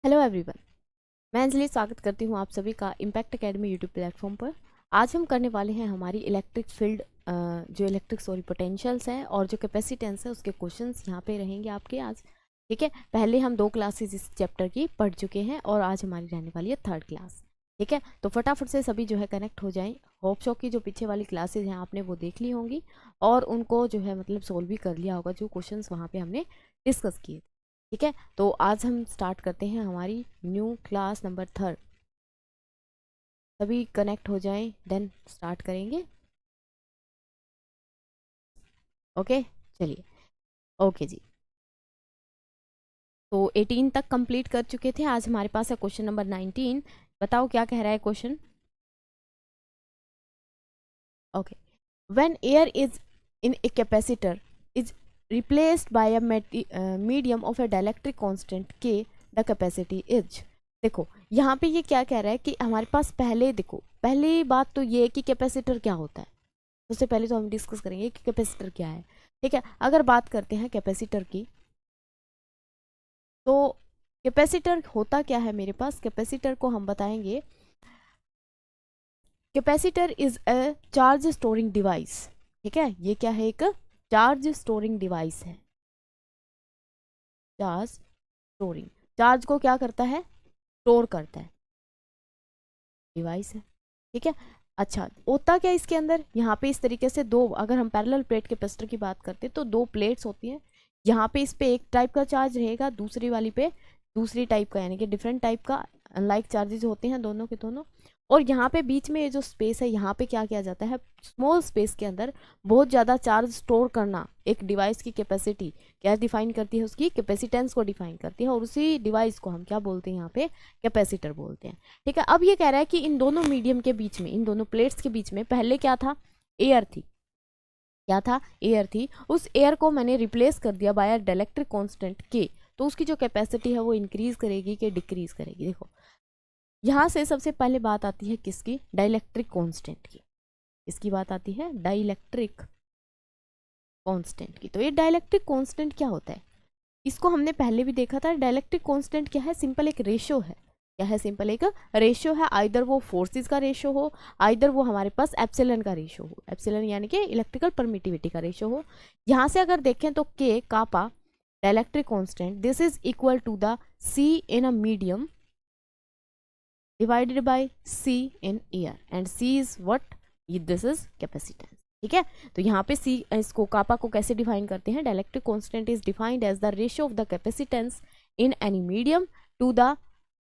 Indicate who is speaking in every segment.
Speaker 1: Hello everyone, मैं अंजलि स्वागत करती हूँ आप सभी का इम्पैक्ट एकेडमी यूट्यूब प्लेटफॉर्म पर। आज हम करने वाले हैं हमारी इलेक्ट्रिक फील्ड जो इलेक्ट्रिक पोटेंशियल्स है और जो कैपेसिटेंस है उसके क्वेश्चंस यहाँ पे रहेंगे आपके आज। ठीक है, पहले हम 2 क्लासेस इस चैप्टर की पढ़ चुके हैं और आज हमारी रहने वाली है 3rd क्लास। ठीक है, तो फटाफट से सभी जो है कनेक्ट हो जाएं। होप शो की जो पीछे वाली क्लासेज हैं आपने वो देख ली होंगी और उनको जो है मतलब सोल्व भी कर लिया होगा जो क्वेश्चन वहाँ पे हमने डिस्कस किए। ठीक है, तो आज हम स्टार्ट करते हैं हमारी न्यू क्लास नंबर 3rd। सभी कनेक्ट हो जाएं देन स्टार्ट करेंगे। ओके, चलिए। ओके जी, तो 18 तक कंप्लीट कर चुके थे। आज हमारे पास है क्वेश्चन नंबर 19। बताओ क्या कह रहा है question. Okay, when air is in a capacitor is replaced by a medium of a dielectric constant K, the capacity is। देखो यहाँ पे ये क्या कह रहा है कि हमारे पास पहले देखो, पहली बात तो ये है कि कैपेसिटर क्या होता है। उससे पहले तो हम डिस्कस करेंगे कि कैपेसिटर क्या है। ठीक है, अगर बात करते हैं कैपेसिटर की, तो कैपेसिटर होता क्या है मेरे पास। कैपेसिटर को हम बताएंगे, capacitor is a charge storing device. ठीक है, ये क्या है, एक चार्ज स्टोरिंग डिवाइस है। चार्ज स्टोरिंग, चार्ज को क्या करता है, स्टोर करता है, डिवाइस है। ठीक है, अच्छा होता क्या इसके अंदर, यहाँ पे इस तरीके से दो, अगर हम पैरेलल प्लेट कैपेसिटर की बात करते हैं तो 2 प्लेट्स होती हैं। यहाँ पे इस पे एक टाइप का चार्ज रहेगा, दूसरी वाली पे दूसरी टाइप का, यानी कि डिफरेंट टाइप का अनलाइक चार्जेस होते हैं दोनों के दोनों। और यहाँ पे बीच में ये जो स्पेस है, यहाँ पे क्या किया जाता है, स्मॉल स्पेस के अंदर बहुत ज़्यादा चार्ज स्टोर करना एक डिवाइस की कैपेसिटी क्या डिफाइन करती है, उसकी कैपेसिटेंस को डिफाइन करती है। और उसी डिवाइस को हम क्या बोलते हैं, यहाँ पे कैपेसिटर बोलते हैं। ठीक है, अब ये कह रहा है कि इन दोनों मीडियम के बीच में, इन दोनों प्लेट्स के बीच में पहले क्या था, एयर थी। क्या था, एयर थी। उस एयर को मैंने रिप्लेस कर दिया बाय डाइलेक्ट्रिक कांस्टेंट के, तो उसकी जो कैपेसिटी है वो इंक्रीज करेगी कि डिक्रीज करेगी। देखो यहाँ से सबसे पहले बात आती है किसकी, डाइलेक्ट्रिक कांस्टेंट की। किसकी बात आती है, डाइलेक्ट्रिक कांस्टेंट की। तो ये डाइलेक्ट्रिक कांस्टेंट क्या होता है, इसको हमने पहले भी देखा था। डाइलेक्ट्रिक कांस्टेंट क्या है, सिंपल एक रेशियो है। क्या है, सिंपल एक रेशियो है। आइदर वो फोर्सेस का रेशियो हो, आइदर वो हमारे पास एप्सिलन का रेशियो हो। एप्सिलन यानी कि इलेक्ट्रिकल परमिटिविटी का रेशियो हो। यहाँ से अगर देखें तो K kappa dielectric constant, this is equal to the C in a medium divided by C in air, and C is what, this is capacitance. ठीक है, तो यहाँ पे सी, इसको कापा को कैसे डिफाइन करते हैं, dielectric constant is defined as the ratio of the capacitance in any medium to the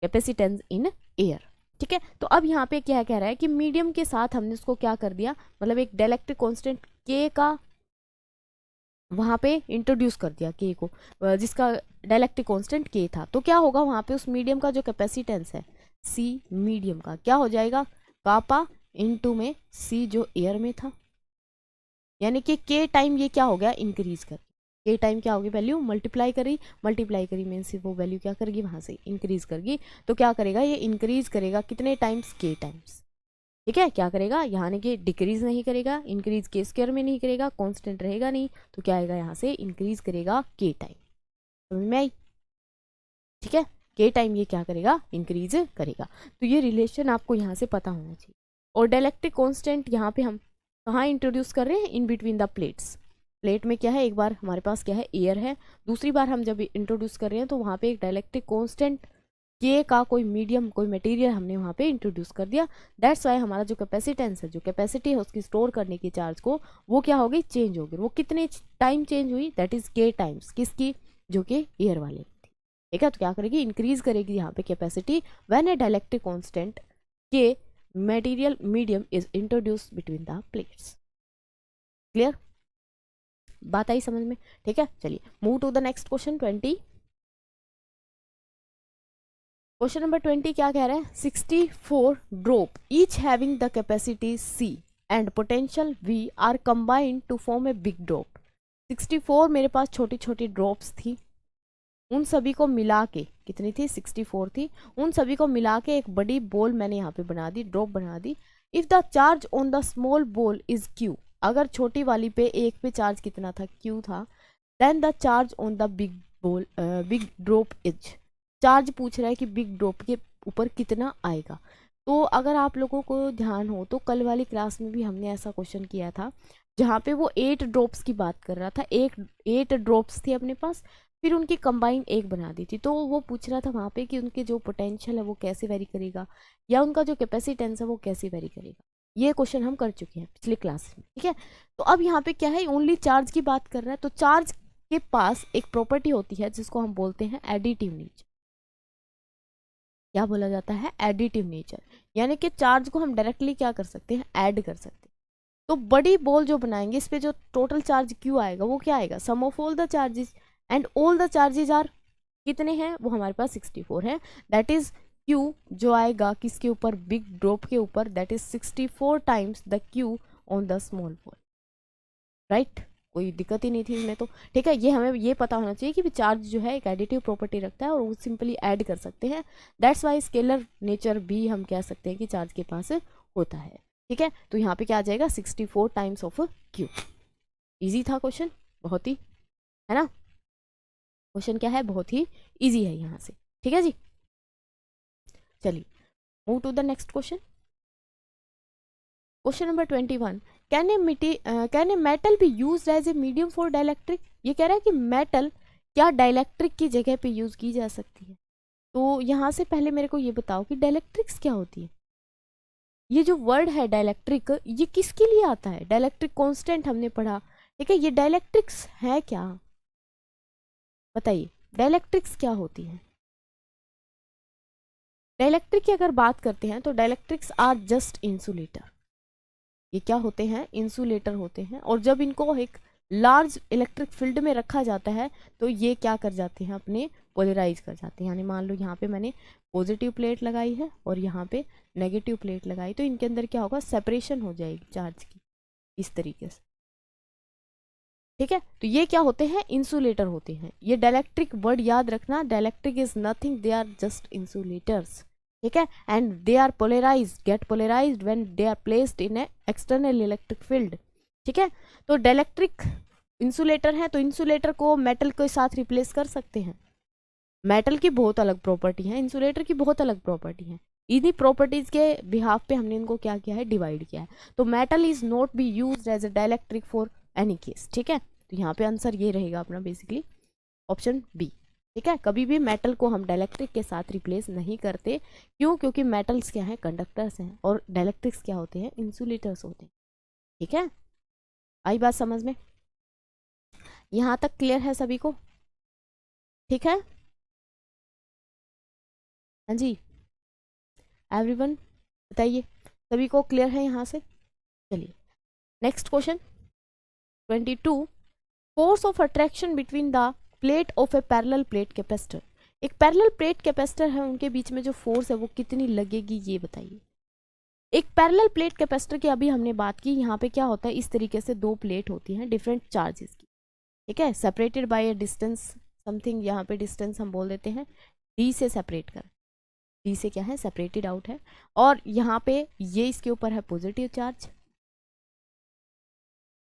Speaker 1: capacitance in air. ठीक है, तो अब यहाँ पे क्या कह रहा है कि मीडियम के साथ हमने उसको क्या कर दिया, मतलब एक डाइलेक्ट्रिक कांस्टेंट के का वहाँ पे इंट्रोड्यूस कर दिया, के को, जिसका डाइलेक्ट्रिक कांस्टेंट के था। तो क्या होगा, वहाँ पे उस मीडियम का जो कैपेसिटेंस है सी, मीडियम का क्या हो जाएगा, कापा इनटू में सी जो एयर में था, यानी कि के टाइम ये क्या हो गया, इंक्रीज कर, के टाइम क्या होगी, वैल्यू मल्टीप्लाई करी मीन्स वो वैल्यू क्या करेगी, वहां से इंक्रीज करेगी। तो क्या करेगा, ये इंक्रीज करेगा कितने टाइम्स, के टाइम्स। ठीक है, क्या करेगा, यहाँ कि डिक्रीज नहीं करेगा, इंक्रीज के स्क्वायर में नहीं करेगा, कांस्टेंट रहेगा नहीं, तो क्या आएगा, यहाँ से इंक्रीज करेगा के टाइम। समझ में आई। ठीक है, के टाइम ये क्या करेगा, इंक्रीज करेगा। तो ये रिलेशन आपको यहाँ से पता होना चाहिए। और डाइलेक्ट्रिक कांस्टेंट यहाँ पे हम कहाँ इंट्रोड्यूस कर रहे हैं, in between the plates. Plate में क्या है, एक बार हमारे पास क्या है, एयर है, दूसरी बार हम जब इंट्रोड्यूस कर रहे हैं तो वहाँ पे एक डाइलेक्ट्रिक कांस्टेंट के का कोई मीडियम, कोई मटेरियल हमने वहाँ पे इंट्रोड्यूस कर दिया। दैट्स वाई हमारा जो कैपेसिटेंस है, जो कैपेसिटी है उसकी स्टोर करने की चार्ज को, वो क्या हो गई, चेंज हो गई। वो कितने टाइम चेंज हुई, दैट इज के टाइम्स, किसकी, जो कि एयर वाले थी। ठीक है, तो क्या करेगी, इंक्रीज करेगी यहाँ पे capacity when a dielectric constant के material medium is introduce between the plates. Clear, बात आई समझ में। ठीक है, चलिए move to the next question 20। Question number 20 क्या कह रहा है, 64 drop each having the capacity C and potential V are combined to form a big drop. 64 मेरे पास छोटी छोटी ड्रॉप्स थी, उन सभी को मिला के कितनी थी, 64 थी। उन सभी को मिला के एक बड़ी बॉल मैंने यहाँ पे बना दी, ड्रॉप बना दी। If the charge on the small ball is Q, अगर छोटी वाली पे एक पे चार्ज कितना था, Q था, then the charge on the big ball, big drop is, charge पूछ रहा है कि बिग ड्रॉप के ऊपर कितना आएगा। तो अगर आप लोगों को ध्यान हो तो कल वाली क्लास में भी हमने ऐसा क्वेश्चन किया था जहाँ पे वो 8 ड्रॉप्स की बात कर रहा था। 8 ड्रॉप्स थी अपने पास, फिर उनकी कंबाइन एक बना दी थी। तो वो पूछ रहा था वहाँ पे कि उनके जो पोटेंशियल है वो कैसे वेरी करेगा, या उनका जो कैपेसिटेंस है वो कैसे वेरी करेगा। ये क्वेश्चन हम कर चुके हैं पिछले क्लास में, ठीक है। तो अब यहाँ पे क्या है, ओनली चार्ज की बात कर रहा है। तो चार्ज के पास एक प्रॉपर्टी होती है जिसको हम बोलते हैं एडिटिव नेचर। क्या बोला जाता है, एडिटिव नेचर। यानी कि चार्ज को हम डायरेक्टली क्या कर सकते हैं, ऐड कर सकते हैं। तो बड़ी बॉल जो बनाएंगे इस पे जो टोटल चार्ज क्यू आएगा वो क्या आएगा, sum of all the charges, and all the charges are कितने हैं, वो हमारे पास 64 है। दैट इज क्यू जो आएगा किसके ऊपर, बिग ड्रॉप के ऊपर, that is 64 times the Q on the small ball, right. कोई दिक्कत ही नहीं थी इसमें तो, ठीक है। ये हमें ये पता होना चाहिए कि चार्ज जो है एक एडिटिव प्रॉपर्टी रखता है और वो सिंपली ऐड कर सकते हैं। दैट्स वाई स्केलर नेचर भी हम कह सकते हैं कि चार्ज के पास होता है, ठीक है। तो यहाँ पे क्या आ जाएगा, 64 टाइम्स ऑफ क्यू। इजी था क्वेश्चन, बहुत ही, है ना। क्वेश्चन क्या है, बहुत ही इजी है यहाँ से, ठीक है जी। चलिए move to the next question. Question number 21, can a metal be used as a medium for dielectric. ये कह रहा है कि मेटल क्या डाइलेक्ट्रिक की जगह पे यूज की जा सकती है। तो यहाँ से पहले मेरे को ये बताओ कि डाइलेक्ट्रिक्स क्या होती है। ये जो वर्ड है डाइलेक्ट्रिक, ये किसके लिए आता है, डाइलेक्ट्रिक कांस्टेंट हमने पढ़ा, ठीक है। ये डाइलेक्ट्रिक्स है क्या, बताइए, डाइलेक्ट्रिक्स क्या होती है। डाइलेक्ट्रिक की अगर बात करते हैं तो डाइलेक्ट्रिक्स आर जस्ट इंसुलेटर। ये क्या होते हैं, इंसुलेटर होते हैं। और जब इनको एक लार्ज इलेक्ट्रिक फील्ड में रखा जाता है तो ये क्या कर जाते हैं, अपने पोलराइज कर जाते हैं। यानी मान लो यहाँ पे मैंने पॉजिटिव प्लेट लगाई है और यहाँ पे नेगेटिव प्लेट लगाई, तो इनके अंदर क्या होगा, सेपरेशन हो जाएगी चार्ज की, इस तरीके से, ठीक है। तो ये क्या होते हैं, इंसुलेटर होते हैं। ये डाइलेक्ट्रिक वर्ड याद रखना, dielectric is nothing, they are just insulators, ठीक है। And they are polarised, get polarised when they are placed in a external electric field, ठीक है। तो डाइलेक्ट्रिक इंसुलेटर है, तो इंसुलेटर को मेटल के साथ रिप्लेस कर सकते हैं। मेटल की बहुत अलग प्रॉपर्टी है, इंसुलेटर की बहुत अलग प्रॉपर्टी है। इन्हीं प्रॉपर्टीज के बिहाफ पे हमने इनको क्या किया है, डिवाइड किया है। तो metal is not be used as a dielectric for any case, ठीक है। तो यहाँ पे आंसर ये रहेगा अपना बेसिकली ऑप्शन बी, ठीक है। कभी भी मेटल को हम डाइलेक्ट्रिक के साथ रिप्लेस नहीं करते, क्यों, क्योंकि मेटल्स क्या है, कंडक्टर्स हैं, और डाइलेक्ट्रिक्स क्या होते हैं, इंसुलेटर्स होते हैं, ठीक है। आई बात समझ में, यहाँ तक क्लियर है सभी को, ठीक है। हाँ जी, एवरीवन बताइए, सभी को क्लियर है यहाँ से। चलिए next question 22, force of attraction between the plate of A parallel plate capacitor. एक पैरेलल प्लेट कैपेसिटर है, उनके बीच में जो फोर्स है वो कितनी लगेगी, ये बताइए। एक पैरेलल प्लेट कैपेसिटर की अभी हमने बात की, यहाँ पे क्या होता है, इस तरीके से दो प्लेट होती हैं डिफरेंट चार्जेस की, ठीक है, separated by A distance something. यहाँ पे डिस्टेंस हम बोल देते हैं डी से सेपरेट कर, डी से क्या है, सेपरेटेड आउट है। और यहाँ पे ये इसके ऊपर है पॉजिटिव चार्ज,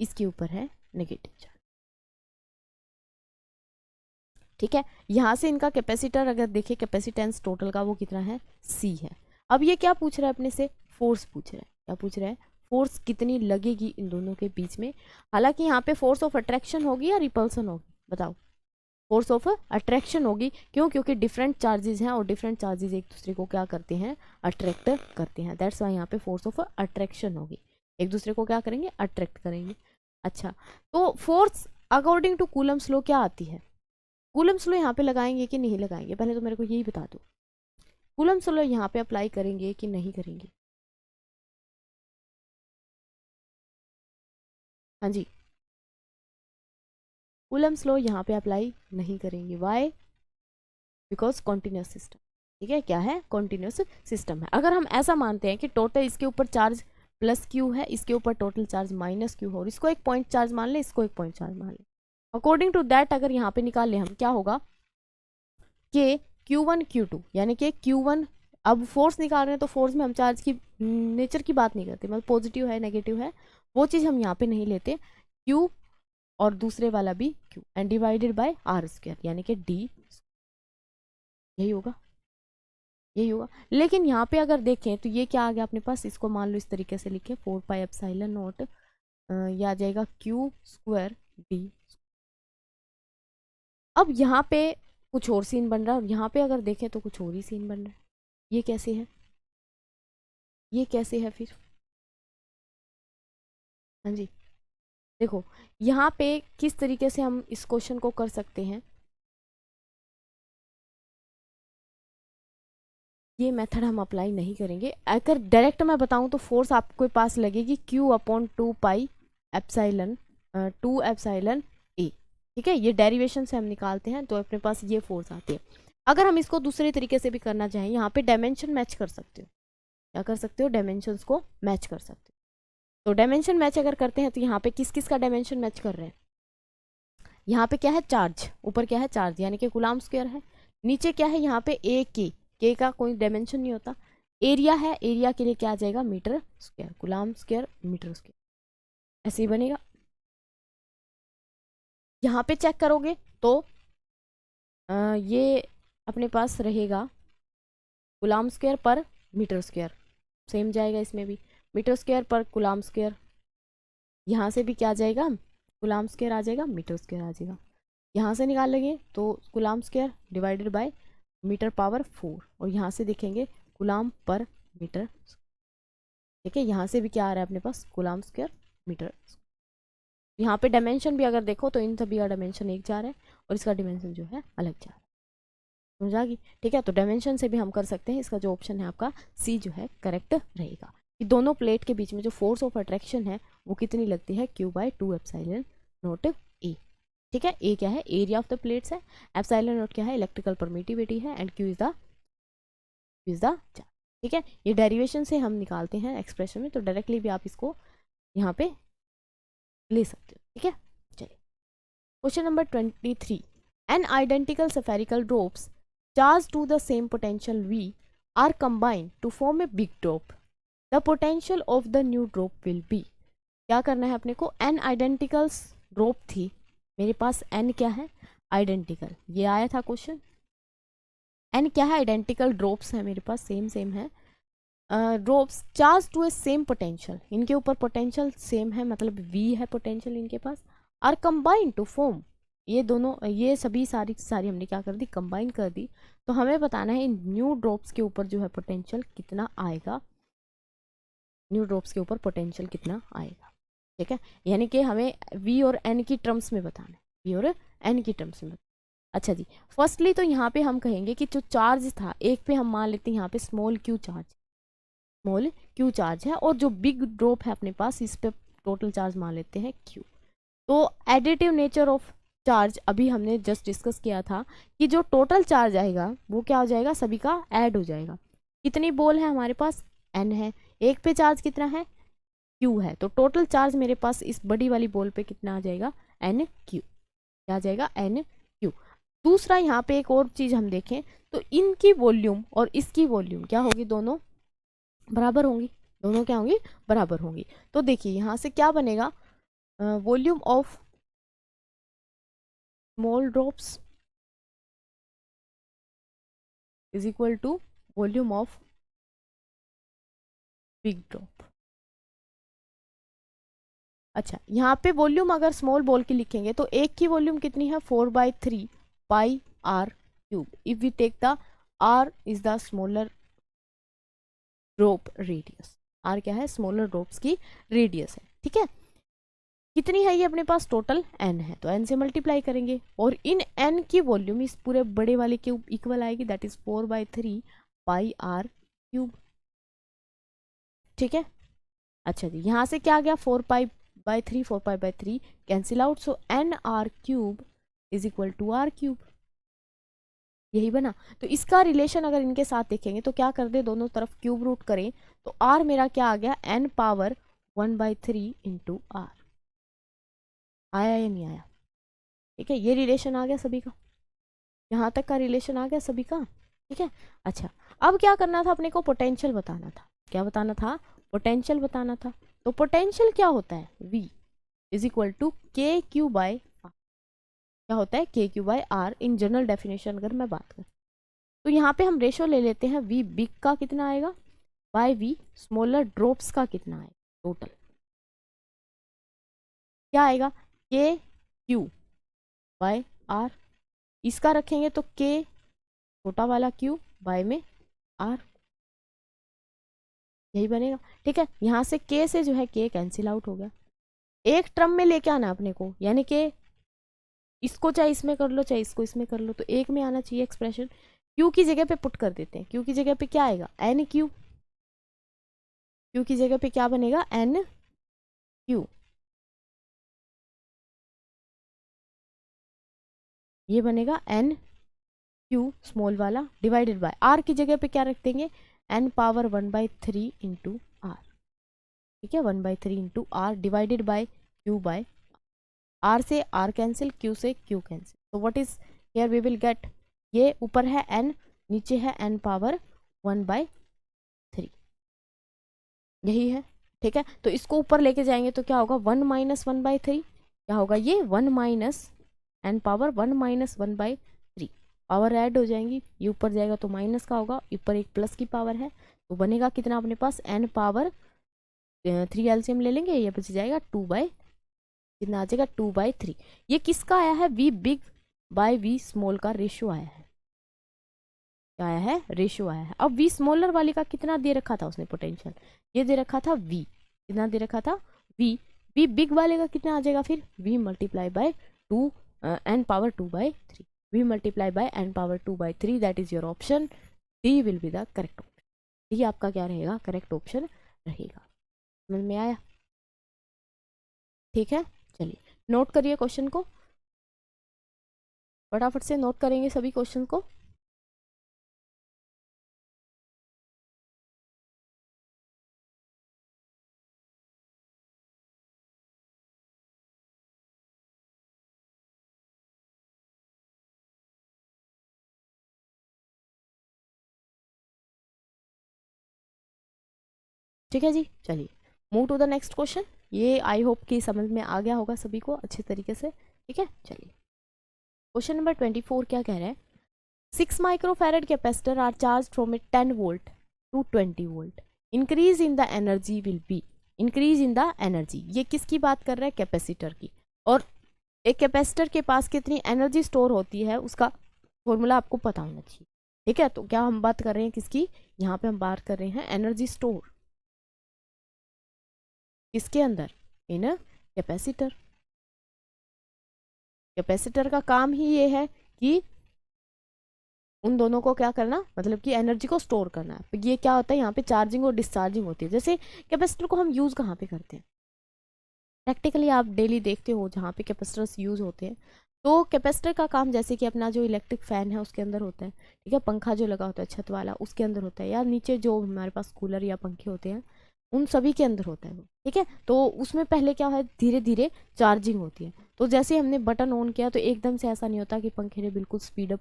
Speaker 1: इसके ऊपर है नेगेटिव चार्ज, ठीक है। यहाँ से इनका कैपेसिटर अगर देखें, कैपेसिटेंस टोटल का वो कितना है, सी है। अब ये क्या पूछ रहा है अपने से, फोर्स पूछ रहा है। क्या पूछ रहा है, फोर्स कितनी लगेगी इन दोनों के बीच में। हालांकि यहाँ पे फोर्स ऑफ अट्रैक्शन होगी या रिपल्सन होगी, बताओ। फोर्स ऑफ अट्रैक्शन होगी, क्यों, क्योंकि डिफरेंट चार्जेस हैं और डिफरेंट चार्जेस एक दूसरे को क्या करते हैं, अट्रैक्ट करते हैं। दैट्स वाई यहाँ पे फोर्स ऑफ अट्रैक्शन होगी, एक दूसरे को क्या करेंगे, अट्रैक्ट करेंगे। अच्छा, तो force according to Coulomb's law क्या आती है, कूलम्स लॉ यहाँ पे लगाएंगे कि नहीं लगाएंगे, पहले तो मेरे को यही बता दो। कूलम्स लॉ यहाँ पे अप्लाई करेंगे कि नहीं करेंगे, हाँ जी। कूलम्स लॉ यहाँ पे अप्लाई नहीं करेंगे, वाई, बिकॉज कॉन्टिन्यूस सिस्टम, ठीक है। क्या है, कॉन्टिन्यूस सिस्टम है। अगर हम ऐसा मानते हैं कि टोटल इसके ऊपर चार्ज प्लस क्यू है, इसके ऊपर टोटल चार्ज माइनस क्यू हो, और इसको एक पॉइंट चार्ज मान ले, इसको एक पॉइंट चार्ज मान ले, अकॉर्डिंग टू दैट अगर यहाँ पे निकाल ले हम, क्या होगा कि Q1 Q2, यानी कि Q1, अब फोर्स निकाल रहे हैं तो फोर्स में हम चार्ज की नेचर की बात नहीं करते, मतलब पॉजिटिव है नेगेटिव है वो चीज़ हम यहाँ पे नहीं लेते, Q और दूसरे वाला भी Q, and divided by R square, यानी कि D, यही होगा, यही होगा। लेकिन यहाँ पे अगर देखें तो ये क्या आ गया अपने पास, इसको मान लो इस तरीके से लिखे 4 पाई एप्सिलॉन नॉट, ये आ जाएगा क्यू स्क्वायर डी। अब यहाँ पे कुछ और सीन बन रहा है और यहाँ पे अगर देखें तो कुछ और ही सीन बन रहा है। ये कैसे है, ये कैसे है फिर? हाँ जी, देखो यहाँ पे किस तरीके से हम इस क्वेश्चन को कर सकते हैं। ये मेथड हम अप्लाई नहीं करेंगे। अगर डायरेक्ट मैं बताऊं तो फोर्स आपके पास लगेगी Q upon 2 pi epsilon 2 epsilon A. ठीक है, ये डेरिवेशन से हम निकालते हैं तो अपने पास ये फोर्स आती है। अगर हम इसको दूसरे तरीके से भी करना चाहें, यहाँ पे डायमेंशन मैच कर सकते हो। क्या कर सकते हो? डायमेंशंस को मैच कर सकते हो। तो डायमेंशन मैच अगर करते हैं तो यहाँ पे किस किस का डायमेंशन मैच कर रहे हैं? यहाँ पे क्या है? चार्ज। ऊपर क्या है? चार्ज, यानी कि कूलम्ब स्क्वायर है। नीचे क्या है? यहाँ पे ए के का कोई डायमेंशन नहीं होता। एरिया है, एरिया के लिए क्या आ जाएगा? Metre square, coulomb square metre square, ऐसे ही बनेगा। यहाँ पे चेक करोगे तो ये अपने पास रहेगा कूलम्ब स्क्वायर पर मीटर स्क्वायर, सेम जाएगा इसमें भी, मीटर स्क्वायर पर कूलम्ब स्क्वायर। यहाँ से भी क्या आ जाएगा? कूलम्ब स्क्वायर आ जाएगा, मीटर स्क्वायर आ जाएगा। यहाँ से निकाल लेंगे तो coulomb square divided by metre power 4, और यहाँ से देखेंगे कूलम्ब पर मीटर। ठीक है, यहाँ से भी क्या आ रहा है अपने पास? Coulomb square metre. यहाँ पे डायमेंशन भी अगर देखो तो इन सभी का डायमेंशन एक जा रहा है और इसका डायमेंशन जो है अलग जा रहा है। समझ आ गई? ठीक है, तो डायमेंशन से भी हम कर सकते हैं। इसका जो ऑप्शन है आपका सी जो है करेक्ट रहेगा कि दोनों प्लेट के बीच में जो फोर्स ऑफ अट्रैक्शन है वो कितनी लगती है? Q by 2 epsilon naught A. ठीक है, ए क्या है? एरिया ऑफ द प्लेट्स है, एप्सिलॉन नॉट क्या है? इलेक्ट्रिकल परमिटिविटी है, and Q is the charge. ठीक है, ये डेरिवेशन से हम निकालते हैं एक्सप्रेशन में, तो डायरेक्टली भी आप इसको यहाँ पे ले सकते हो। ठीक है, चलिए question number 23। An identical spherical ropes charged to the same potential V are combined to form a big drop. The potential of the new drop will be। क्या करना है अपने को? एन आइडेंटिकल ड्रॉप थी मेरे पास, एन क्या है? Identical, ये आया था क्वेश्चन। एन क्या है? आइडेंटिकल ड्रॉप्स है मेरे पास, सेम सेम है। Drops charge to a same potential, इनके ऊपर पोटेंशियल सेम है, मतलब वी है पोटेंशियल इनके पास। आर कंबाइन टू फॉर्म, ये दोनों, ये सभी सारी सारी हमने क्या कर दी? कंबाइन कर दी। तो हमें बताना है इन न्यू ड्रॉप्स के ऊपर जो है पोटेंशियल कितना आएगा, न्यू ड्रॉप्स के ऊपर पोटेंशियल कितना आएगा। ठीक है, यानी कि हमें वी और एन की टर्म्स में बताना है, वी और एन की टर्म्स में। अच्छा जी, फर्स्टली तो यहाँ पे हम कहेंगे कि जो चार्ज था एक पे हम मान लेते हैं यहाँ पे small Q charge, small Q charge है, और जो बिग ड्रॉप है अपने पास इस पे टोटल चार्ज मान लेते हैं क्यू। तो एडिटिव नेचर ऑफ चार्ज अभी हमने जस्ट डिस्कस किया था कि जो टोटल चार्ज आएगा वो क्या हो जाएगा? सभी का ऐड हो जाएगा। कितनी बॉल है हमारे पास? एन है, एक पे चार्ज कितना है? क्यू है, तो टोटल चार्ज मेरे पास इस बड़ी वाली बॉल पे कितना आ जाएगा? N Q. क्या आ जाएगा? N Q. दूसरा यहाँ पे एक और चीज हम देखें तो इनकी वॉल्यूम और इसकी वॉल्यूम क्या होगी? दोनों बराबर होंगी, दोनों क्या होंगी? बराबर होंगी। तो देखिए यहाँ से क्या बनेगा? Volume of small drops is equal to volume of big drop. अच्छा, यहाँ पे वॉल्यूम अगर स्मॉल बॉल की लिखेंगे तो एक की वॉल्यूम कितनी है? 4/3 pi are cube. If we take the R is the smaller drop radius, R क्या है? स्मॉलर ड्रॉप्स की रेडियस है। ठीक है, कितनी है ये अपने पास? टोटल एन है, तो एन से मल्टीप्लाई करेंगे और इन एन की वॉल्यूम इस पूरे बड़े वाले के इक्वल आएगी, that is 4/3 pi are cube. ठीक है, अच्छा जी, यहाँ से क्या आ गया? 4π/3 4π/3 cancel out, so N R cube is equal to R cube. यही बना। तो इसका रिलेशन अगर इनके साथ देखेंगे तो क्या कर दे? दोनों तरफ क्यूब रूट करें तो आर मेरा क्या आ गया? N power 1/3 into r. आया या नहीं आया? ठीक है, ये रिलेशन आ गया सभी का, यहाँ तक का रिलेशन आ गया सभी का। ठीक है, अच्छा अब क्या करना था अपने को? पोटेंशियल बताना था। क्या बताना था? पोटेंशियल बताना था। तो पोटेंशियल क्या होता है? V is equal to K Q by r. क्या होता है? K Q by r in general definition अगर मैं बात करूँ तो यहाँ पे हम रेशो ले लेते हैं वी बिग का कितना आएगा बाय वी स्मॉलर ड्रॉप्स का कितना आएगा टोटल क्या आएगा के क्यू बाय आर, इसका रखेंगे तो के छोटा वाला क्यू बाय में आर, यही बनेगा। ठीक है, यहाँ से के से जो है के कैंसिल आउट हो गया, एक टर्म में लेके आना अपने को, यानी कि इसको चाहे इसमें कर लो चाहे इसको इसमें कर लो, तो एक में आना चाहिए एक्सप्रेशन। क्यू की जगह पे पुट कर देते हैं, क्यू की जगह पे क्या आएगा एन क्यू, क्यू की जगह पे क्या बनेगा एन क्यू, ये बनेगा एन क्यू स्मॉल वाला डिवाइडेड बाय आर की जगह पे क्या रख देंगे एन पावर 1/3 इंटू आर। ठीक है, 1/3 into r divided by Q by r से आर कैंसिल, क्यू से क्यू कैंसिल, तो what is here we will get, ये ऊपर है एन नीचे है एन पावर 1/3, यही है। ठीक है, तो इसको ऊपर लेके जाएंगे तो क्या होगा 1 माइनस 1/3, क्या होगा ये 1 minus n power 1 minus 1/3, power add हो जाएंगी, ये ऊपर जाएगा तो माइनस का होगा, ऊपर एक प्लस की पावर है, तो बनेगा कितना अपने पास एन पावर 3 एलसीएम ले लेंगे, ये बच जाएगा 2/, कितना आ जाएगा 2/3। ये किसका आया है v big by v small का रेशियो आया है, क्या आया है रेशियो आया है। अब वी स्मॉलर वाले का कितना दे रखा था उसने पोटेंशियल, ये दे रखा था वी, कितना दे रखा था वी, वी बिग वाले का कितना आ जाएगा फिर v multiply by 2 n power 2/3, v multiply by n power 2/3, that is your option D will be the correct option. D आपका क्या रहेगा करेक्ट ऑप्शन रहेगा, समझ में आया। ठीक है, चलिए नोट करिए क्वेश्चन को, फटाफट से नोट करेंगे सभी क्वेश्चन को। ठीक है जी, चलिए move to the next question. ये आई होप कि समझ में आ गया होगा सभी को अच्छे तरीके से। ठीक है, चलिए क्वेश्चन नंबर 24 क्या कह रहा है, 6 microfarad capacitor are charge from a 10 volt to 20 volt, increase in the energy will be, increase in the energy, ये किसकी बात कर रहा है कैपेसिटर की, और एक कैपेसिटर के पास कितनी एनर्जी स्टोर होती है उसका फॉर्मूला आपको पता होना चाहिए। ठीक है, तो क्या हम बात कर रहे हैं किसकी, यहाँ पे हम बात कर रहे हैं एनर्जी स्टोर किसके अंदर, इन कैपेसिटर। कैपेसिटर का काम ही ये है कि उन दोनों को क्या करना, मतलब कि एनर्जी को स्टोर करना है। ये क्या होता है यहाँ पे चार्जिंग और डिस्चार्जिंग होती है। जैसे कैपेसिटर को हम यूज़ कहाँ पे करते हैं, प्रैक्टिकली आप डेली देखते हो जहाँ पे कैपेसिटर्स यूज़ होते हैं, तो कैपेसिटर का काम जैसे कि अपना जो इलेक्ट्रिक फैन है उसके अंदर होता है, ठीक है, पंखा जो लगा होता है छत वाला उसके अंदर होता है, या नीचे जो हमारे पास कूलर या पंखे होते हैं उन सभी के अंदर होता है वो। ठीक है, तो उसमें पहले क्या है धीरे धीरे चार्जिंग होती है, तो जैसे हमने बटन ऑन किया तो एकदम से ऐसा नहीं होता कि पंखे ने बिल्कुल स्पीड अप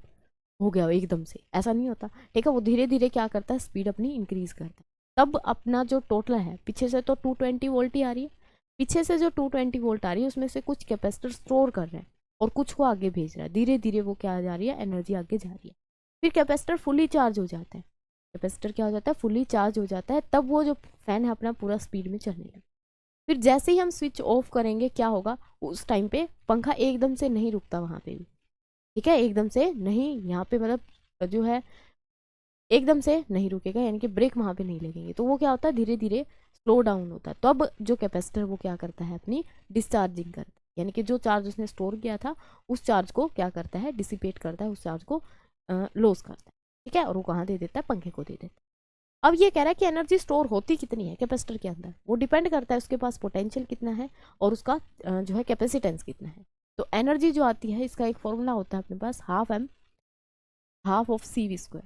Speaker 1: हो गया एकदम से, ऐसा नहीं होता। ठीक है, वो धीरे धीरे क्या करता है स्पीड अपनी इंक्रीज करता है, तब अपना जो टोटल है पीछे से तो 220 वोल्ट ही आ रही है, पीछे से जो 220 वोल्ट आ रही है उसमें से कुछ कैपेसिटर स्टोर कर रहे हैं और कुछ को आगे भेज रहा है, धीरे धीरे वो क्या जा रही है एनर्जी आगे जा रही है। फिर कैपेसिटर फुली चार्ज हो जाता है, कैपेसिटर क्या हो जाता है फुली चार्ज हो जाता है, तब वो जो फैन है अपना पूरा स्पीड में चलने लगे। फिर जैसे ही हम स्विच ऑफ करेंगे क्या होगा, उस टाइम पे पंखा एकदम से नहीं रुकता वहाँ पे भी, ठीक है, एकदम से नहीं, यहाँ पे मतलब जो है एकदम से नहीं रुकेगा, यानी कि ब्रेक वहाँ पे नहीं लगेंगे, तो वो क्या होता है धीरे धीरे स्लो डाउन होता है। तो अब जो कैपेसिटर वो क्या करता है अपनी डिस्चार्जिंग करता है, यानी कि जो चार्ज उसने स्टोर किया था उस चार्ज को क्या करता है डिसिपेट करता है, उस चार्ज को लॉस करता है। ठीक है, और वो कहाँ दे देता है पंखे को दे देता है। अब ये कह रहा है कि एनर्जी स्टोर होती कितनी है कैपेसिटर के अंदर, वो डिपेंड करता है उसके पास पोटेंशियल कितना है और उसका जो है कैपेसिटेंस कितना है। तो एनर्जी जो आती है इसका एक फॉर्मूला होता है अपने पास half of C V square,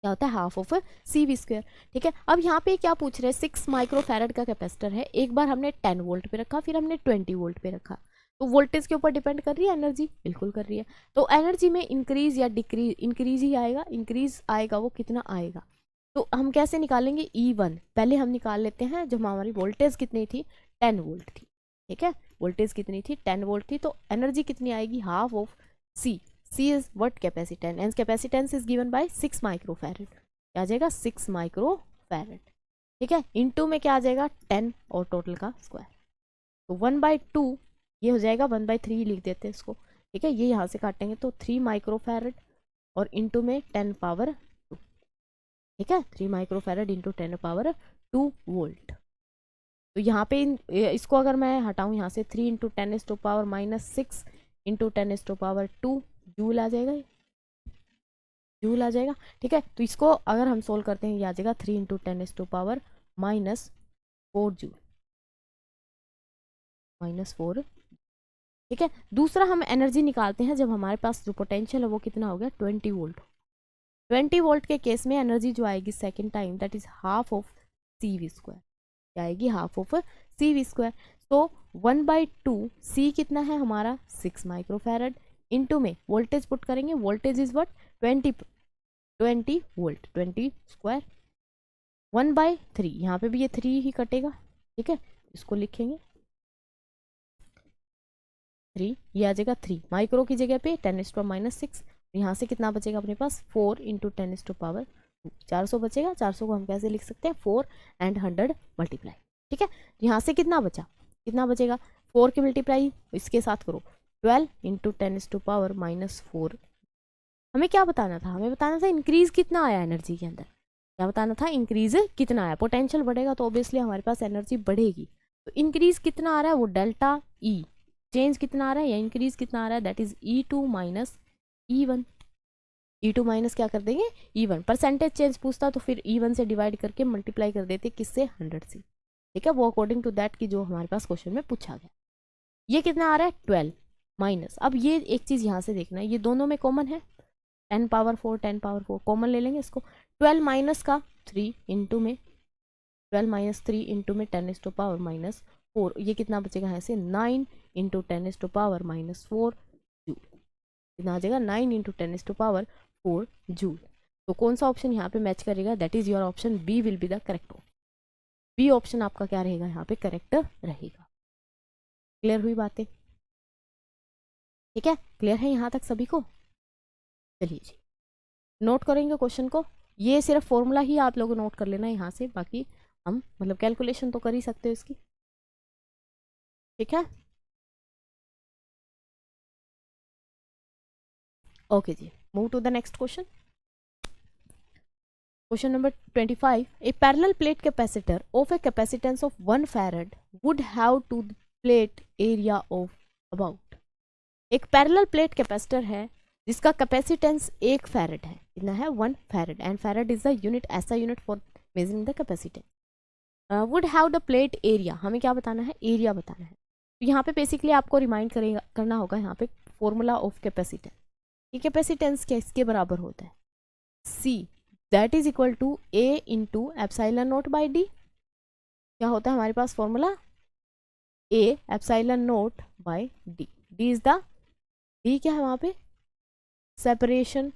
Speaker 1: क्या होता है half of C V square. ठीक है, अब यहाँ पे क्या पूछ रहे हैं 6 माइक्रोफैरड का कैपेसिटर है, एक बार हमने 10 वोल्ट पे रखा फिर हमने 20 वोल्ट पे रखा, तो वोल्टेज के ऊपर डिपेंड कर रही है एनर्जी, बिल्कुल कर रही है। तो एनर्जी में इंक्रीज या डिक्रीज, इंक्रीज ही आएगा, इंक्रीज आएगा वो कितना आएगा, तो हम कैसे निकालेंगे E1 पहले हम निकाल लेते हैं, जब हमारी वोल्टेज कितनी थी 10 वोल्ट थी। ठीक है, वोल्टेज कितनी थी 10 वोल्ट थी, तो एनर्जी कितनी आएगी half of C, C is what capacitance, and capacitance is given by 6 microfarad, क्या आ जाएगा 6 माइक्रोफैरड, ठीक है, इनटू में क्या आ जाएगा 10 और टोटल का स्क्वायर, तो 1/2 ये हो जाएगा 1/3 लिख देते हैं इसको, ठीक है, ये यहाँ से काटेंगे तो 3 माइक्रोफैरड और इनटू में 10 पावर 2, ठीक है, 3 माइक्रोफैरड इंटू 10 पावर 2 वोल्ट। तो यहाँ पे इसको अगर मैं हटाऊँ यहाँ से 3 इंटू 10⁻⁻6 इंटू 10⁻2 जूल आ जाएगा, जूल आ जाएगा, ठीक है। तो इसको अगर हम सोल्व करते हैं ये आ जाएगा 3 इंटू 10⁻⁻4 जूल, -4, ठीक है। दूसरा हम एनर्जी निकालते हैं जब हमारे पास जो पोटेंशियल है वो कितना हो गया 20 वोल्ट। 20 वोल्ट के केस में एनर्जी जो आएगी second time that is half of CV², क्या आएगी हाफ ऑफ CV²। तो 1/2 C कितना है हमारा 6 माइक्रोफैरड, इनटू में वोल्टेज पुट करेंगे, voltage is what 20 volt, 20 square 1/3, यहाँ पे भी ये 3 ही कटेगा, ठीक है, इसको लिखेंगे 3, ये आ जाएगा 3 माइक्रो की जगह पे 10⁻⁻6, यहाँ से कितना बचेगा अपने पास 4 इंटू 10⁻², 400 बचेगा, 400 को हम कैसे लिख सकते हैं 4 एंड 100 मल्टीप्लाई, ठीक है। यहाँ से कितना बचा, कितना बचेगा 4 की मल्टीप्लाई इसके साथ करो 12 इंटू 10⁻⁻4। हमें क्या बताना था, हमें बताना था इंक्रीज कितना आया एनर्जी के अंदर, क्या बताना था इंक्रीज कितना आया, पोटेंशियल बढ़ेगा तो ऑब्वियसली हमारे पास एनर्जी बढ़ेगी, तो इंक्रीज कितना आ रहा है वो डेल्टा ई, चेंज कितना आ रहा है या इंक्रीज कितना आ रहा है that is E2 minus E1, E2 minus क्या कर देंगे E1, परसेंटेज चेंज पूछता तो फिर E1 से डिवाइड करके मल्टीप्लाई कर देते किससे 100 से, ठीक है, वो अकॉर्डिंग टू दैट की जो हमारे पास क्वेश्चन में पूछा गया। ये कितना आ रहा है 12 माइनस, अब ये एक चीज यहाँ से देखना है ये दोनों में कॉमन है 10⁻4 कॉमन ले लेंगे इसको, 12 माइनस का 3 इंटू में 12 माइनस 3 इंटू में 10⁻⁻4, ये कितना बचेगा यहाँ से 9 इंटू 10⁻⁻4 जूल, कितना आ जाएगा 9 इंटू 10⁻4 जूल। तो कौन सा ऑप्शन यहाँ पे मैच करेगा that is your option B will be the correct option, B option आपका क्या रहेगा यहाँ पे करेक्ट रहेगा। क्लियर हुई बातें, ठीक है, क्लियर है यहाँ तक सभी को। चलिए जी नोट करेंगे क्वेश्चन को, ये सिर्फ फॉर्मूला ही आप लोग नोट कर लेना यहाँ से, बाकी हम मतलब कैलकुलेशन तो कर ही सकते हो इसकी, ठीक है। ओके जी move to the next question, question number 25, a parallel plate capacitor of a capacitance of 1 farad would have to plate area of about, एक पैरेलल प्लेट कैपेसिटर है जिसका कैपेसिटेंस 1 फैरड है, कितना है 1 farad, and farad is the unit, ऐसा unit for measuring the capacitance, would have the plate area, हमें क्या बताना है एरिया बताना है। तो यहाँ पे बेसिकली आपको रिमाइंड करना होगा यहाँ पे फॉर्मूला ऑफ कैपेसिटेंस, ये कैपेसिटेंस किसके बराबर होता है C that is equal to A into epsilon naught by D, क्या होता है हमारे पास formula A epsilon naught by D, D is the, D क्या है वहाँ पे सेपरेशन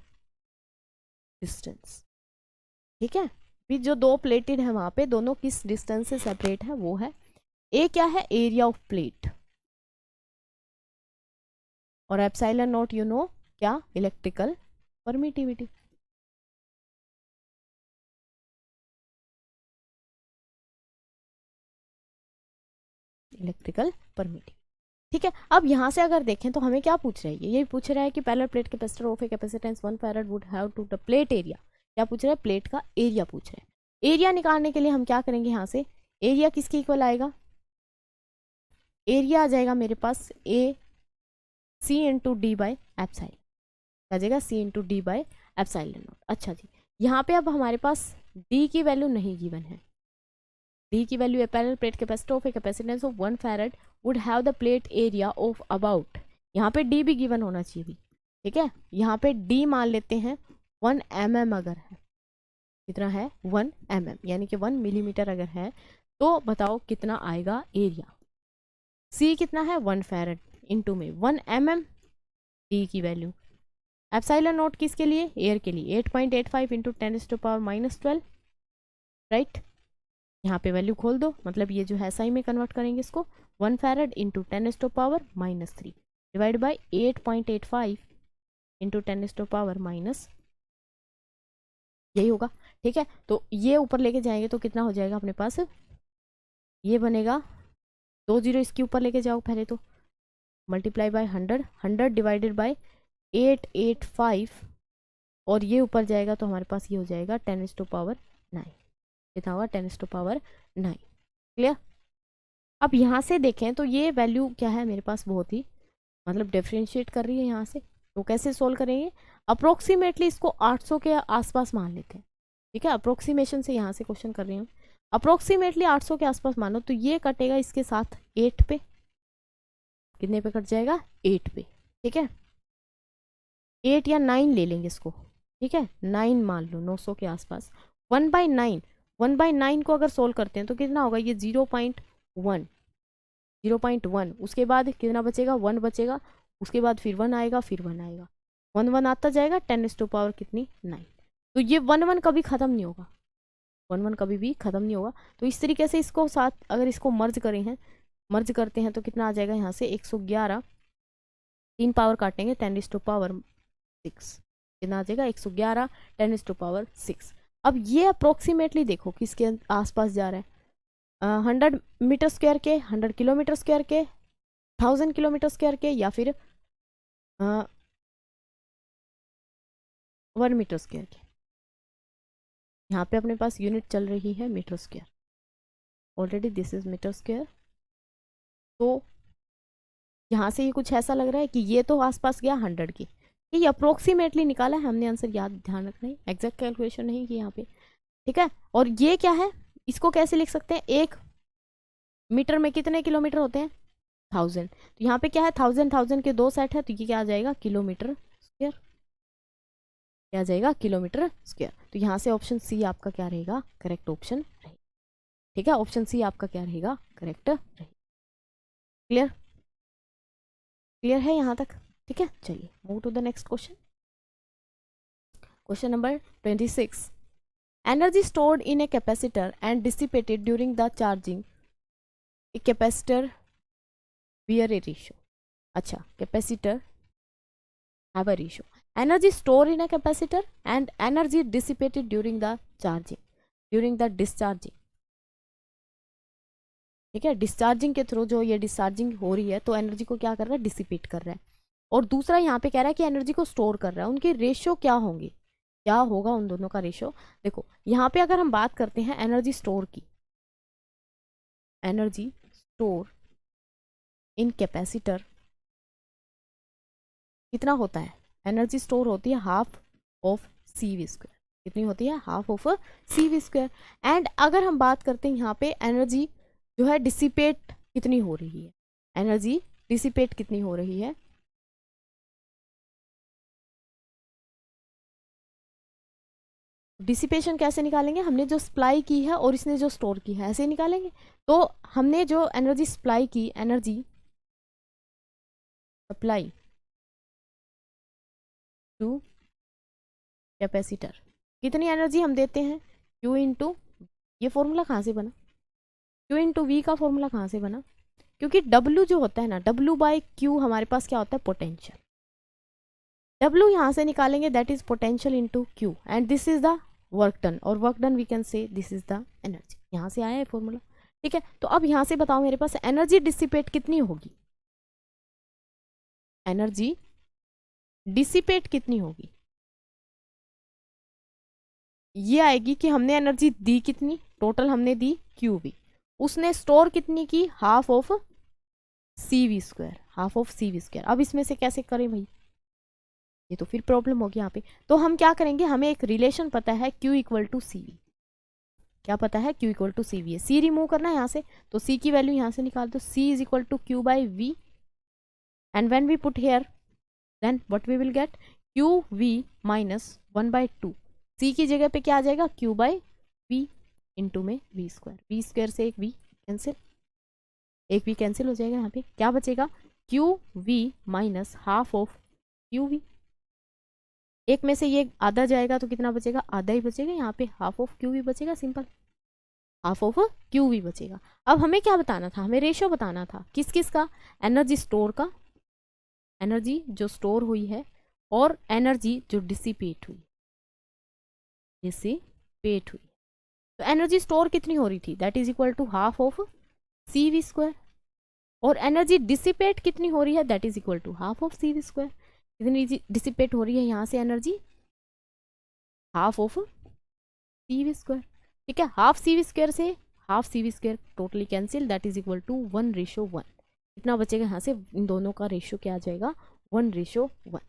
Speaker 1: डिस्टेंस, ठीक है, भी जो दो प्लेटेड है वहां पे दोनों किस डिस्टेंस से सेपरेट है वो है ए, क्या है एरिया ऑफ प्लेट, और एप्सिलॉन नॉट यू नो क्या इलेक्ट्रिकल परमिटिविटी, इलेक्ट्रिकल परमिटिविटी, ठीक है। अब यहाँ से अगर देखें तो हमें क्या पूछ रहा है, ये पूछ रहा है कि parallel plate capacitor of a capacitance 1 farad would have to the plate area, क्या पूछ रहा है प्लेट का एरिया पूछ रहा है। एरिया निकालने के लिए हम क्या करेंगे, यहाँ से एरिया किसके इक्वल आएगा, एरिया आ जाएगा मेरे पास A C into D by epsilon, आ जाएगा C into D by epsilon naught. अच्छा जी यहाँ पे अब हमारे पास डी की वैल्यू नहीं गिवन है, डी की वैल्यू है parallel plate capacitor of a capacitance of 1 farad would have the plate area of about, यहाँ पे डी भी गिवन होना चाहिए भी, ठीक है, यहाँ पे डी मान लेते हैं 1 mm अगर है, कितना है 1 mm यानी कि 1 मिलीमीटर अगर है तो बताओ कितना आएगा एरिया, सी कितना है 1 फैरड इंटू में 1 mm, डी की वैल्यू एप्सिलॉन नोट किसके लिए एयर के लिए 8.85 इंटू 10⁻⁻12, राइट, यहाँ पे वैल्यू खोल दो, मतलब ये जो है SI में कन्वर्ट करेंगे इसको 1 farad into 10⁻³ divide by 8.85 into 10⁻⁻, यही होगा। ठीक है, तो ये ऊपर लेके जाएंगे तो कितना हो जाएगा अपने पास, ये बनेगा 2 जीरो इसके ऊपर लेके जाओ पहले तो, मल्टीप्लाई बाय 100, 100 डिवाइडेड बाय 885, और ये ऊपर जाएगा तो हमारे पास ये हो जाएगा 10⁻9, कितना होगा 10⁻9। क्लियर। अब यहाँ से देखें तो ये वैल्यू क्या है मेरे पास, बहुत ही मतलब डिफरेंशिएट कर रही है यहाँ से, तो कैसे सोल्व करेंगे, अप्रोक्सीमेटली इसको 800 के आसपास मान लेते हैं। ठीक है, अप्रोक्सीमेशन से यहाँ से क्वेश्चन कर रही हूँ, अप्रोक्सीमेटली 800 के आसपास मानो, तो ये कटेगा इसके साथ 8 पे, कितने पे कट जाएगा 8 पे। ठीक है, 8 या 9 ले लेंगे इसको, ठीक है 9 मान लो, 900 के आसपास। 1/9, 1/9 को अगर सोल्व करते हैं तो कितना होगा, ये 0.1, 0.1, उसके बाद कितना बचेगा 1 बचेगा, उसके बाद फिर 1 आएगा, फिर 1 आएगा, 1 1 आता जाएगा, 10⁻, कितनी 9। तो ये 1 1 कभी ख़त्म नहीं होगा, 1 1 कभी भी ख़त्म नहीं होगा। तो इस तरीके से इसको साथ अगर इसको मर्ज करते हैं तो कितना आ जाएगा यहाँ से 111, 3 पावर काटेंगे 10⁻6, कितना आ जाएगा 111 10⁻6। अब ये अप्रोक्सीमेटली देखो किसके आसपास जा रहा है, 100 मीटर स्क्वायर के, 100 किलोमीटर स्क्वायर के, 1000 किलोमीटर स्क्वायर के, या फिर 1 मीटर स्क्वायर के। यहाँ पे अपने पास यूनिट चल रही है metre square, already this is metre square. तो यहाँ से ये कुछ ऐसा लग रहा है कि ये तो आसपास गया 100 की, ये अप्रोक्सीमेटली निकाला है हमने आंसर, याद ध्यान रखना है, एग्जैक्ट कैलकुलेशन नहीं की यहाँ पे। ठीक है, और ये क्या है, इसको कैसे लिख सकते हैं, 1 मीटर में कितने किलोमीटर होते हैं 1000, तो यहाँ पे क्या है 1000 के 2 सेट है, तो ये क्या आ जाएगा किलोमीटर स्क्वायर, क्या आ जाएगा किलोमीटर स्क्वायर। तो यहाँ से ऑप्शन सी आपका क्या रहेगा, करेक्ट ऑप्शन रहेगा। ठीक है, ऑप्शन सी आपका क्या रहेगा, करेक्ट रहेगा। क्लियर, क्लियर है यहाँ तक। ठीक है, चलिए move to the next question. Question number 26, energy stored in a capacitor and dissipated during the charging a capacitor wear a ratio. अच्छा, capacitor have a ratio, energy stored in a capacitor and energy dissipated during the charging, during the discharging। ठीक है, discharging के through जो ये discharging हो रही है तो एनर्जी को क्या कर रहा है, डिसिपेट कर रहा है, और दूसरा यहाँ पे कह रहा है कि एनर्जी को स्टोर कर रहा है, उनके रेशियो क्या होंगे, क्या होगा उन दोनों का रेशियो। देखो यहाँ पे अगर हम बात करते हैं एनर्जी स्टोर की, एनर्जी स्टोर इन कैपेसिटर कितना होता है, एनर्जी स्टोर होती है हाफ ऑफ CV स्क्वायर, कितनी होती है half of CV square. And अगर हम बात करते हैं यहाँ पे एनर्जी जो है डिसिपेट कितनी हो रही है, एनर्जी डिसिपेट कितनी हो रही है, डिसिपेशन कैसे निकालेंगे, हमने जो सप्लाई की है और इसने जो स्टोर की है ऐसे ही निकालेंगे। तो हमने जो एनर्जी सप्लाई की, एनर्जी सप्लाई टू कैपेसिटर, कितनी एनर्जी हम देते हैं, Q इंटू, ये फॉर्मूला कहाँ से बना, Q इंटू V का फॉर्मूला कहाँ से बना, क्योंकि W जो होता है ना, W/Q हमारे पास क्या होता है पोटेंशियल, W यहाँ से निकालेंगे that is potential into Q, and this is the work done, और work done we can say this is the energy, यहाँ से आया है फॉर्मूला। ठीक है, तो अब यहाँ से बताओ मेरे पास एनर्जी डिसिपेट कितनी होगी, एनर्जी डिसिपेट कितनी होगी, ये आएगी कि हमने एनर्जी दी कितनी, टोटल हमने दी QV, उसने स्टोर कितनी की, half of CV square, half of CV square. अब इसमें से कैसे करें भाई, ये तो फिर प्रॉब्लम होगी यहाँ पे। तो हम क्या करेंगे, हमें एक रिलेशन पता है Q इक्वल टू CV, क्या पता है Q इक्वल टू CV है, C रिमूव करना है यहाँ से, तो C की वैल्यू यहाँ से निकाल दो, C is equal to Q/V, and when we put here then what we will get, QV minus 1/2, C की जगह पे क्या आ जाएगा Q/V इंटू में V स्क्वायर, V स्क्वायर से एक V कैंसिल, एक V कैंसिल हो जाएगा, यहाँ पे क्या बचेगा QV minus half of QV, एक में से ये आधा जाएगा तो कितना बचेगा, आधा ही बचेगा, यहाँ पे हाफ ऑफ QV बचेगा, सिंपल हाफ ऑफ QV बचेगा। अब हमें क्या बताना था, हमें रेशियो बताना था किस किस का, एनर्जी स्टोर का, एनर्जी जो स्टोर हुई है और एनर्जी जो डिसिपेट हुई, तो एनर्जी स्टोर कितनी हो रही थी, that is equal to half of C V square, और एनर्जी डिसिपेट कितनी हो रही है, that is equal to half of C V square. कितनी डिसिपेट हो रही है यहाँ से energy, half of C V square, ठीक है। हाफ सी वी स्क्वायर से half C V square totally cancel, that is equal to 1:1। कितना बचेगा यहाँ से, इन दोनों का रेशियो क्या आ जाएगा, 1:1।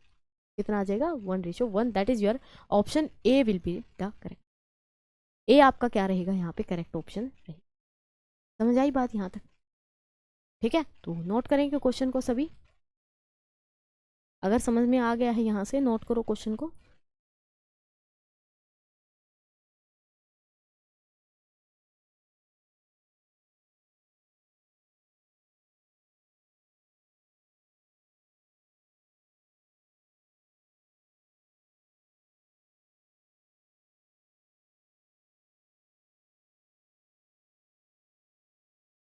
Speaker 1: कितना आ जाएगा, 1:1, that is your option A will be the correct. A आपका क्या रहेगा यहाँ पे, करेक्ट ऑप्शन रहेगा। समझ आई बात यहाँ तक, ठीक है। तो नोट करेंगे क्वेश्चन को सभी, अगर समझ में आ गया है यहाँ से नोट करो क्वेश्चन को।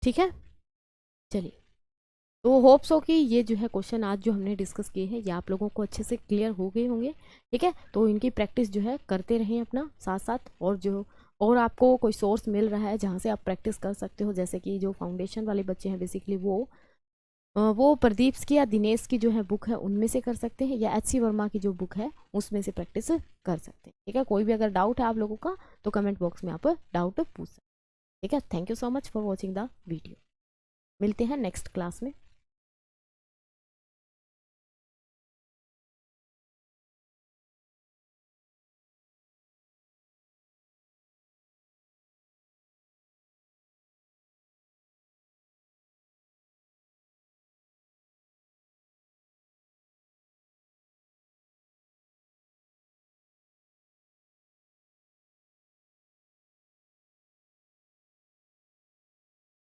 Speaker 1: ठीक है, चलिए। तो होप्स हो कि ये जो है क्वेश्चन आज जो हमने डिस्कस किए हैं ये आप लोगों को अच्छे से क्लियर हो गए होंगे, ठीक है। तो इनकी प्रैक्टिस जो है करते रहें अपना साथ साथ, और आपको कोई सोर्स मिल रहा है जहाँ से आप प्रैक्टिस कर सकते हो, जैसे कि जो फाउंडेशन वाले बच्चे हैं बेसिकली वो प्रदीप की या दिनेश की जो है बुक है उनमें से कर सकते हैं, या HC वर्मा की जो बुक है उसमें से प्रैक्टिस कर सकते हैं, ठीक है। कोई भी अगर डाउट है आप लोगों का तो कमेंट बॉक्स में आप डाउट पूछ सकते हैं, ठीक है। Thank you so much for watching the video, मिलते हैं नेक्स्ट क्लास में।